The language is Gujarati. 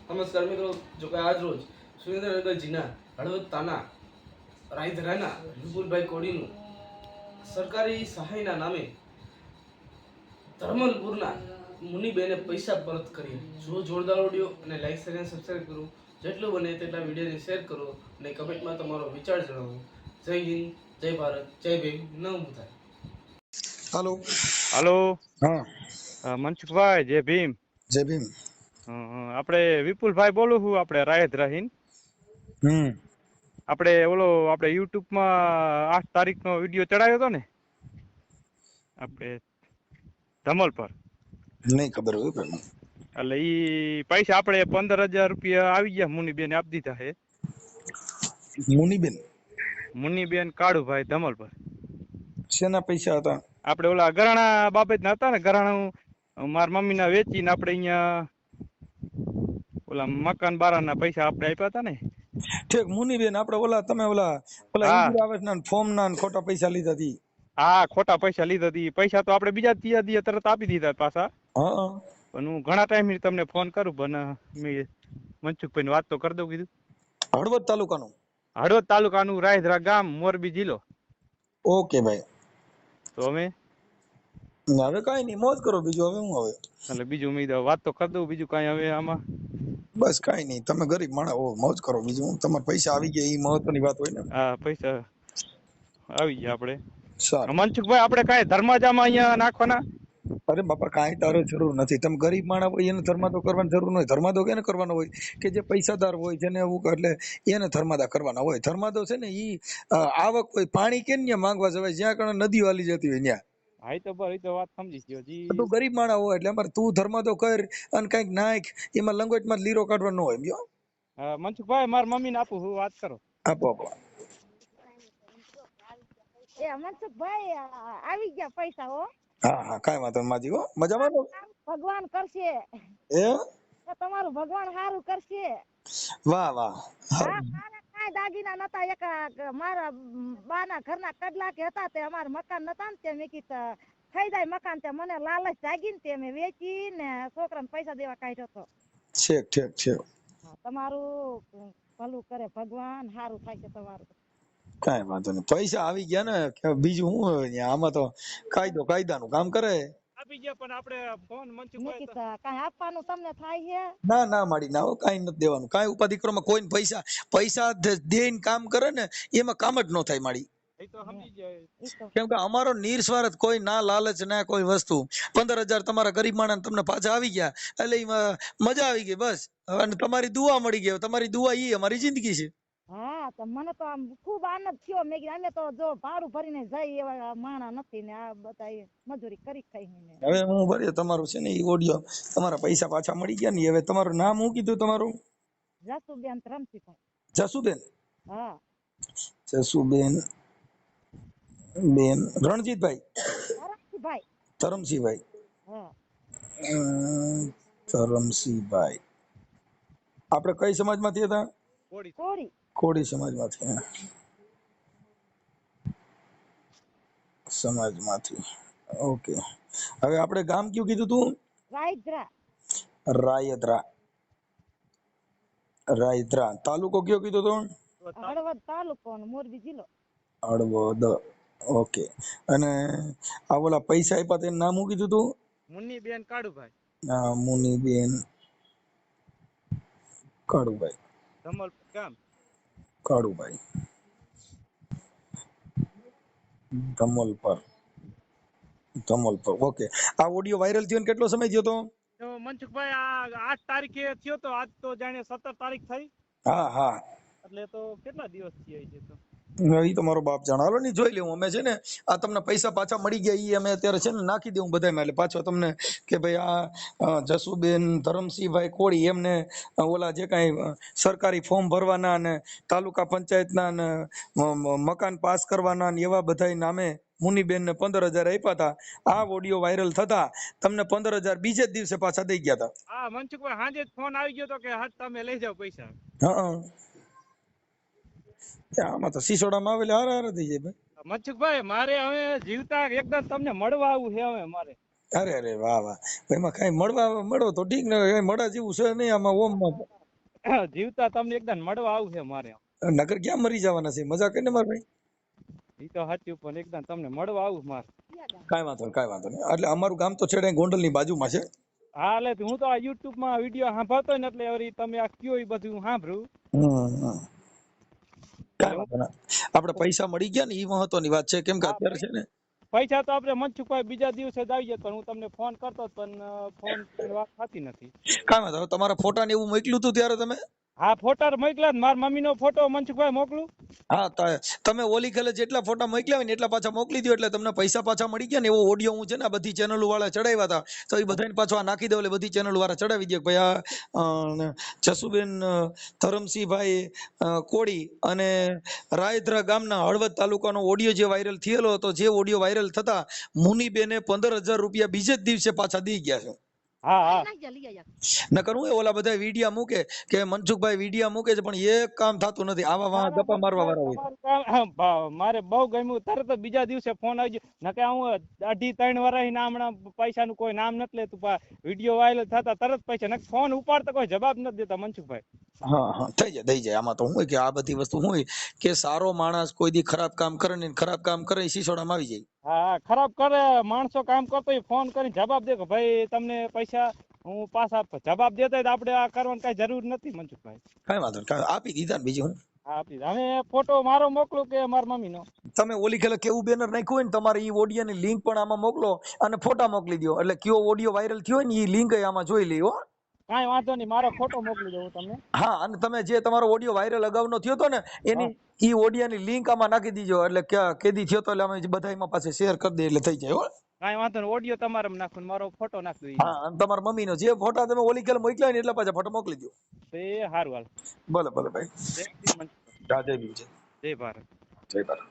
નમસ્કાર મિત્રો, જો કે આજ રોજ સુરેન્દ્રનગર જિલ્લા હળવદ તાના રાયધરાના વિપુલભાઈ કોડીનું સરકારી સહાયના નામે ધર્મલપુરના મુનિબેને પૈસા પરત કરી. જો જોરદાર ઓડિયો અને લાઈક શેર અને સબસ્ક્રાઇબ કરો, જેટલું બને તેટલા વિડીયોને શેર કરો અને કમેન્ટમાં તમારો વિચાર જણાવો. જય હિન્દ, જય ભારત, જય ભીમ, નમો બુદ્ધાય. હાલો. હાલો. હા, મનસુખભાઈ, જય ભીમ. જય ભીમ. આપણે વિપુલભાઈ બોલું છું, આપણે રાયત રહીન. આપણે યુટ્યુબમાં 8 તારીખનો વિડીયો ચડાવ્યો હતો ને, આપણે ધમલ પર. નહીં ખબર હોય પણ એટલે ઈ પૈસા આપણે 15,000 રૂપિયા આવી ગયા, મુનીબેન આપી દીધા છે. મુનીબેન કાળુભાઈ ધમલ પર. શેના પૈસા હતા? આપણે ઓલા ગરાણા બાબતના હતા ને, ગરાણું મારા મમ્મીના વેચીને આપણે અહીંયા ઓલા મકાન બારાના પૈસા આપણે આપ્યા હતા ને. ઠીક, મુનીબેન આપણે તમે ઓલા ઇન્દિરા આવાસના ફોર્મના ખોટા પૈસા લીધા હતી. હા, ખોટા પૈસા લીધા હતી. પૈસા તો આપણે બીજા ત્રીજા તરત આપી દીધા પાછા. હા, પણ હું ઘણા ટાઈમ તમને ફોન કરું, પણ મેં મનસુખભાઈ વાત તો કરી દઉં કીધું. હળવદ તાલુકાનું? હળવદ તાલુકાનું, રાયધરા ગામ, મોરબી જિલ્લો. ઓકે ભાઈ. તો અમે હવે કાંઈ નહીં, મોજ કરો. બીજું હવે હું હવે એટલે બીજું મેં વાત તો કરી દઉં, બીજું કાંઈ હવે આમાં બસ કાંઈ નહીં. તમે ગરીબ માણસ હો, મોજ કરો. બીજું હું, તમારા પૈસા આવી ગયા એ મહત્વની વાત હોય ને. હા, પૈસા આવી ગયા આપણે. સારું મનસુખભાઈ, આપણે કાંઈ ધર્માજામાં અહીંયા નાખવાના? અરે બાપા, કાંઈ તારે જરૂર નથી. તમે ગરીબ માણસ હોય એને ધર્માદો કરવાની જરૂર ન હોય. ધર્માદો કેને કરવાનો હોય? કે જે પૈસાદાર હોય છે ને, એવું એટલે એને ધર્માદા કરવાના હોય. ધર્માદો છે ને ઈ આવક હોય, પાણી કેમ ન્યા માંગવા જવાય જ્યાં કણે નદીઓ હાલી જતી હોય ન્યા. હા, એ તો વાત સમજી ગયો જી. તું ગરીબ માણસ હોય એટલે અમારે તું ધર્માદો કર અને કઈક નાખ, એમાં લંગોટમાં લીરો કાઢવાનો હોય. સમજો? મનસુખભાઈ, મારા મમ્મીને આપું હું, વાત કરો. આપો આપો. મનસુખભાઈ આવી ગયા પૈસા. હો, હા હા, કાંઈ વાંધો નહીં માજી. હો, મજામાં? ભગવાન કરશે. તમારું ભગવાન સારું કરશે. વાહ વાહ. કાંઈ દાગીના નતા. એક મારા બાના ઘરના કડલા કે હતા, તે અમારા મકાન નતા ને, તે મેં કીધું થઈ જાય મકાન. તે મને લાલચ જાગી ને, તે મેં વેચી ને છોકરાને પૈસા દેવા કાઢ્યો હતો. ઠીક ઠીક ઠીક. તમારું ભલું કરે ભગવાન, સારું થાય છે તમારું. કાંઈ વાંધો નહીં, પૈસા આવી ગયા ને. બીજું શું હોય આમાં? તો કાયદાનું કામ કરે. આપી ગયા, પણ આપણે ફોન મનસુખભાઈ કાંઈ આપવાનું તમને થાય છે? ના ના માડી ના, કાંઈ નથી દેવાનું. કાંઈ ઉપાધિ કરો માં. કોઈ પૈસા દેઈને કામ કરે ને, એમાં કામ જ ન થાય માડી. કેમ કે અમારો નિર્સ્વાર્થ, કોઈ ના લાલચ ના કોઈ વસ્તુ. 15,000 તમારા ગરીબ માણસ તમને પાછા આવી ગયા એટલે મજા આવી ગઈ બસ. અને તમારી દુઆ મળી ગઈ. તમારી દુઆ ઈ અમારી જિંદગી છે. હા, તો મને તો આમ ખુબ આનંદ થયો. મેં કીધું અમે તો જો ભાડું ભરીને જઈ એવા માણા નથી ને, આ બધા મજૂરી કરી ખાઈને. હવે હું ભરે તમારું છે ને ઈ ઓડિયો, તમારા પૈસા પાછા મળી ગયા ને. હવે તમારું નામ શું કીધું? તમારું? જસુબેન રમસીભાઈ. જસુબેન? હા, જસુબેન રણજીતભાઈ? રમસીભાઈ. ધરમસિંહભાઈ? હા, ધરમસિંહભાઈ. આપણે કઈ સમાજમાંથી હતા? કોરી. કોળી સમાજમાંથી. ઓકે. હવે આપણે ગામ કયું કીધું તું? રાયધરા. રાયધરા. તાલુકો કયો કીધો તો? હળવદ તાલુકો અને મોરબી જિલ્લો. હળવદ. ઓકે. અને આ ઓલા પૈસા આપ્યા તેનું નામ શું કીધું તું? મુન્નીબેન કાળુભાઈ. મુનિબેન કાળુભાઈ. ધમલ ગામ. કાળુભાઈ ધમલ પર. ઓકે. આ ઓડિયો વાયરલ થયો ને કેટલો સમય થયો તો? મનસુખભાઈ, આ 8 તારીખે થયો તો. આજ તો જાણે 17 તારીખ થઈ. હા હા, એટલે તો કેટલા દિવસ થયા છે? તો એ તો મારો બાપ જાણાલો ને. જોઈ લેવું અમે છે ને. આ તમને પૈસા પાછા મળી ગયા એ અમે અત્યારે છે ને નાખી દેવું બધામાં. એટલે પાછો તમને કે ભાઈ આ જસુબેન ધરમસિંહભાઈ કોળી એમને ઓલા જે કાંઈ સરકારી ફોર્મ ભરવાના ને તાલુકા પંચાયતના ને મકાન પાસ કરવાના ને એવા બધા નામે મુનિબેન ને 15,000 આપ્યા હતા. આ ઓડિયો વાયરલ થતા તમને 15,000 બીજે જ દિવસે પાછા દઈ ગયા હતા. હા, મનસુખભાઈ, સાંજે જ ફોન આવી ગયો તો કે હા તમે લઈ જાઓ પૈસા. હા, આમાં તો સિસોડામાં આવેલા હારા થઈ જાય ભાઈ. મનસુખભાઈ, મારે હવે જીવતા એકદમ તમને મળવા આવું છે. હવે મારે અરે અરે વાહ વાહ, એમાં કઈ મળો તો ઠીક ને, કઈ મળવા જેવું છે નહીં આમાં ઓમમાં. જીવતા તમને એકદમ મળવા આવું છે મારે. નગર ક્યાં મરી જવાના છે, મજા કરીને મારા ભાઈ. ઈ તો સાચું, પણ એકદમ તમને મળવા આવું મારે. કાંઈ વાંધો નહીં, કાંઈ વાંધો નહીં. એટલે અમારું ગામ તો છેડે ગોંડલ ની બાજુમાં છે. હા, એટલે હું તો આ યુટ્યુબ માં વિડીયો સાંભળતો ને એટલે વળી તમે આ કયો એ બધું હું સાંભળું. હમ. કાંઈ એટલે હું વાંધો ના, આપણે પૈસા મળી ગયા ને એ મહત્વની વાત છે, કેમ કે અત્યારે છે ને પૈસા તો આપણે મનસુખભાઈ બીજા દિવસે જ આવી જાય, પણ હું તમને ફોન કરતો પણ ફોન વાત થતી નથી. કાંઈ વાંધો, તમારા ફોટા ને એવું મોકલ્યું હતું ત્યારે તમે. હા, ફોટા મોકલ્યા, મારા મમ્મીનો ફોટો મનસુખભાઈ મોકલું. હા, તમે ઓલી ખેલે જેટલા ફોટા મોકલ્યા હોય ને એટલા પાછા મોકલી દો, એટલે તમને પૈસા પાછા મળી ગયા ને. એવો ઓડિયો હું છે ને આ બધી ચેનલો વાળા ચડાવ્યા હતા, તો એ બધાને પાછો આ નાખી દો, એટલે બધી ચેનલ વાળા ચડાવી દે ભાઈ આ જસુબેન ધરમસિંહભાઈ કોળી અને રાયધ્રા ગામના હળવદ તાલુકાનો ઓડિયો જે વાયરલ થયેલો હતો, જે ઓડિયો વાયરલ થતા મુનીબેને 15,000 રૂપિયા બીજે જ દિવસે પાછા દી ગયા છે. હા હા, નકર હું ઓલા બધા વિડિયા મૂકે કે મનસુખભાઈ વિડિયા મૂકે છે, પણ એક કામ થતું નથી. આવા વાહ ગપ્પા મારવા વાળા હોય. તમારું કામ મારે બહુ ગમ્યું, તરત જ બીજા દિવસે ફોન આવી ગયો. નકે હું 2.5-3 વર્ષ ના હમણાં પૈસાનું કોઈ નામ નથી લેતું, વિડીયો વાયરલ થતા તરત પૈસા, નકે ફોન ઉપાડતા કોઈ જવાબ નથી દેતા મનસુખભાઈ. હા હા, થઈ જાય. આમાં તો હું હોય કે આ બધી વસ્તુ હું હોય કે સારો માણસ કોઈ દી ખરાબ કામ કરે ને, ખરાબ કામ કરે સીસોડામાં આવી જાય. હા, ખરાબ કરે માણસો કામ કરતો હોય, ફોન કરીને જવાબ દે કે ભાઈ તમને પૈસા હું પાછા જવાબ દેતા હોય તો આપણે આ કરવાની કઈ જરૂર નથી મનસુખભાઈ. કાંઈ વાંધો નહીં, આપી દીધા ને બીજું હું. હા, આપી હવે ફોટો મારો મોકલું કે મારા મમ્મીનો. તમે ઓલી ખેલે કેવું બેનર નાખ્યું હોય ને, તમારે ઈ ઓડિયોની લિંક પણ આમાં મોકલો અને ફોટા મોકલી દો, એટલે કયો ઓડિયો વાયરલ થયો હોય ને ઈ લિંક આમાં જોઈ લઈ હો. કાંઈ વાંધો નહીં, મારો ફોટો મોકલી દઉં તમને. હા, અને તમે જે તમારો ઓડિયો વાયરલ અગાઉનો થયો હતો ને એની ઈ ઓડિયોની લિંક આમાં નાખી દીજો, એટલે કેદી થયો તો એટલે અમે બધા એમાં પાસે શેર કરી દે એટલે થઈ જાય હો. કાંઈ વાંધો નહીં, ઓડિયો તમારે નાખું, મારો ફોટો નાખી દઉં. હા, અને તમારા મમ્મીનો જે ફોટા તમે ઓલી ખેલ મોકલ્યા હોય ને એટલા પાછા ફોટો મોકલી દો. એ સારું હાલ. ભલે ભાઈ. જય શ્રી મનસુખભાઈ. જય ભીમ, જય ભારત. જય ભારત.